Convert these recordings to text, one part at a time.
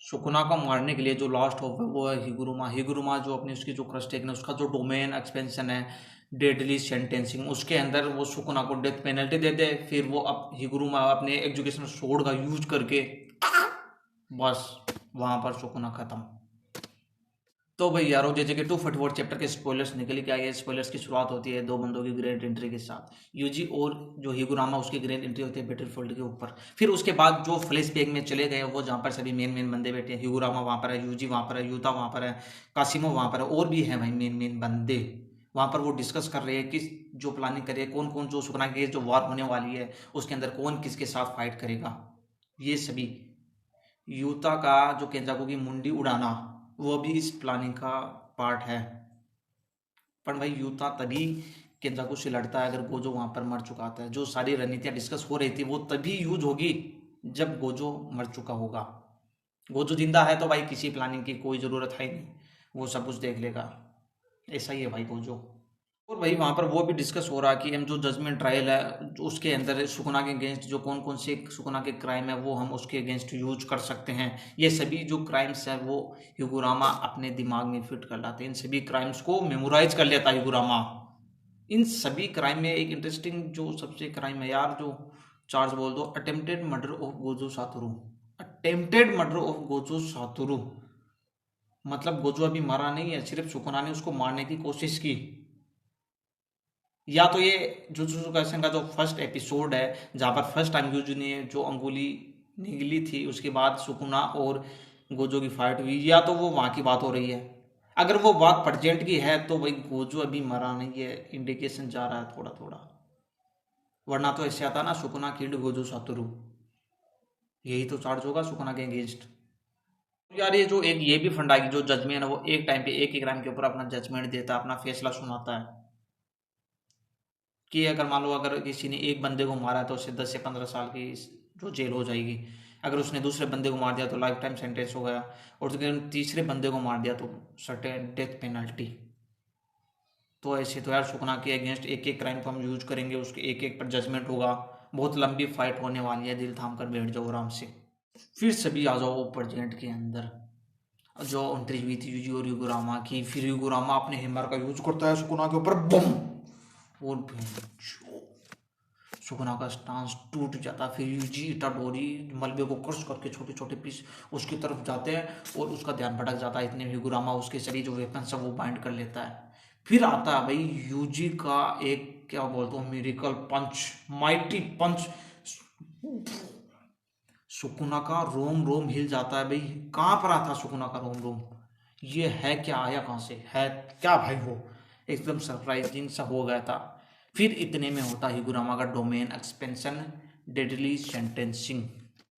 Sukuna को मारने के लिए जो लास्ट होप है वो है हिगुरुमा। हिगुरुमा जो अपनी उसकी जो क्रस्टेक है उसका जो डोमेन एक्सपेंशन है डेडली सेंटेंसिंग, उसके अंदर वो सुकुना को डेथ पेनल्टी दे दे, फिर वो अब हिगुरुमा अपने एजुकेशनल सोर्ड का यूज करके बस वहां पर सुकुना खत्म। तो भाई यारो जैसे कि 244 चैप्टर के स्पॉयलर्स निकल के आए। स्पॉयलर्स की शुरुआत होती है दो बंदों की ग्रेट एंट्री के साथ, यूजी और जो हिगुरामा, उसकी ग्रेट एंट्री होती है बैटलफील्ड के ऊपर। फिर उसके बाद जो फ्लैश बैक में चले गए वो जहाँ पर सभी मेन मेन बंदे बैठे हैं, हिगुरामा वहाँ पर है, यूजी वहाँ पर है, यूता वहाँ पर है, कासिमो वहाँ पर है, और भी है भाई मेन मेन बंदे वहाँ पर। वो डिस्कस कर रहे हैं कि जो प्लानिंग करे कौन कौन, जो सुकना की जो वार होने वाली है उसके अंदर कौन किसके साथ फाइट करेगा। ये सभी यूता का जो केंजाकू की मुंडी उड़ाना वो भी इस प्लानिंग का पार्ट है। पर भाई यूता तभी केंजाकू से लड़ता है अगर गोजो वहां पर मर चुका था। जो सारी रणनीतियां डिस्कस हो रही थी वो तभी यूज होगी जब गोजो मर चुका होगा। गोजो जिंदा है तो भाई किसी प्लानिंग की कोई जरूरत है ही नहीं, वो सब कुछ देख लेगा। ऐसा ही है भाई गोजो। और भाई वहां पर वो भी डिस्कस हो रहा है कि हम जो जजमेंट ट्रायल है उसके अंदर सुकुना के अगेंस्ट जो कौन कौन से सुकुना के क्राइम है वो हम उसके अगेंस्ट यूज कर सकते हैं। ये सभी जो क्राइम्स है वो हिगुरामा अपने दिमाग में फिट कर लाते हैं, इन सभी क्राइम्स को मेमोराइज कर लेता है हिगुरामा। इन सभी क्राइम में एक इंटरेस्टिंग जो सबसे क्राइम है यार, जो चार्ज बोल दो, attempted murder of Gojo Satoru. Attempted murder of Gojo Satoru मतलब गोजो अभी मरा नहीं है, सिर्फ सुकुना ने उसको मारने की कोशिश की। या तो ये जुजुत्सु काइसेन का जो फर्स्ट एपिसोड है जहाँ पर फर्स्ट टाइम यूजू ने जो अंगुली निगली थी उसके बाद सुकुना और गोजो की फाइट हुई, या तो वो वहाँ की बात हो रही है। अगर वो बात प्रेजेंट की है तो भाई गोजो अभी मरा नहीं है, इंडिकेशन जा रहा है थोड़ा थोड़ा। वरना तो ऐसे आता ना सुकुना किल्ड गोजो सातोरू, यही तो चार्ज होगा सुकुना के अगेंस्ट। यार ये जो एक ये भी फंडा है कि जो जजमेंट है वो एक टाइम पे एक ही क्राइम के ऊपर अपना जजमेंट देता है, अपना फैसला सुनाता है। कि अगर मान लो अगर किसी ने एक बंदे को मारा तो उसे 10 से 15 साल की जो जेल हो जाएगी। अगर उसने दूसरे बंदे को मार दिया तो लाइफ टाइम सेंटेंस हो गया, और अगर तीसरे बंदे को मार दिया तो सर्टेन डेथ पेनल्टी। तो ऐसे तो यार सुकना के अगेंस्ट एक एक क्राइम को हम यूज करेंगे, उसके एक एक पर जजमेंट होगा। बहुत लंबी फाइट होने वाली है, दिल थाम कर बैठ जाओ आराम से। फिर सभी आ जाओ प्रेजेंट के अंदर। जो एंट्री हुई थी यूजी और यूगोरामा की, फिर यूगोरामा अपने हैमर का यूज करता है सुकुना के ऊपर, बम। और सुकुना का स्टांस टूट जाता। फिर यूजी इटाडोरी मलबे को क्रश करके छोटे छोटे पीस उसकी तरफ जाते हैं और उसका ध्यान भटक जाता है। इतने में हिगुरामा उसके शरीर जो वेपन है वो बाइंड कर लेता है। फिर आता है भाई यूजी का एक क्या बोलते हो मिरेकल पंच, माइटी पंच। सुकुना का रोम रोम हिल जाता है भाई। कहाँ पर आता सुकुना का रोम रोम, ये है क्या, आया कहाँ से, है क्या भाई वो। एकदम सरप्राइजिंग सा हो गया था। फिर इतने में होता हिगुरामा का डोमेन एक्सपेंशन, डेडली सेंटेंसिंग।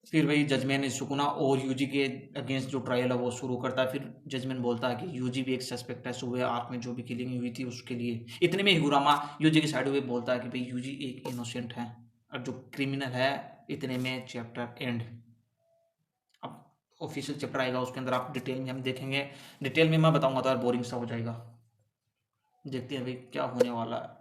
फिर वही जजमेंट सुकुना और यूजी के अगेंस्ट जो ट्रायल है वो शुरू करता है। फिर जजमेंट बोलता है कि यूजी भी एक सस्पेक्ट है, सुबह आर्क में जो भी किलिंग हुई थी उसके लिए। इतने में हिगुरामा यूजी की साइड हुए बोलता है कि भाई यूजी एक इनोसेंट है और जो क्रिमिनल है। इतने में चैप्टर एंड। अब ऑफिशियल चैप्टर आएगा उसके अंदर आप डिटेल में हम देखेंगे। डिटेल में मैं बताऊंगा तो यार बोरिंग सा हो जाएगा। देखते हैं भाई क्या होने वाला है।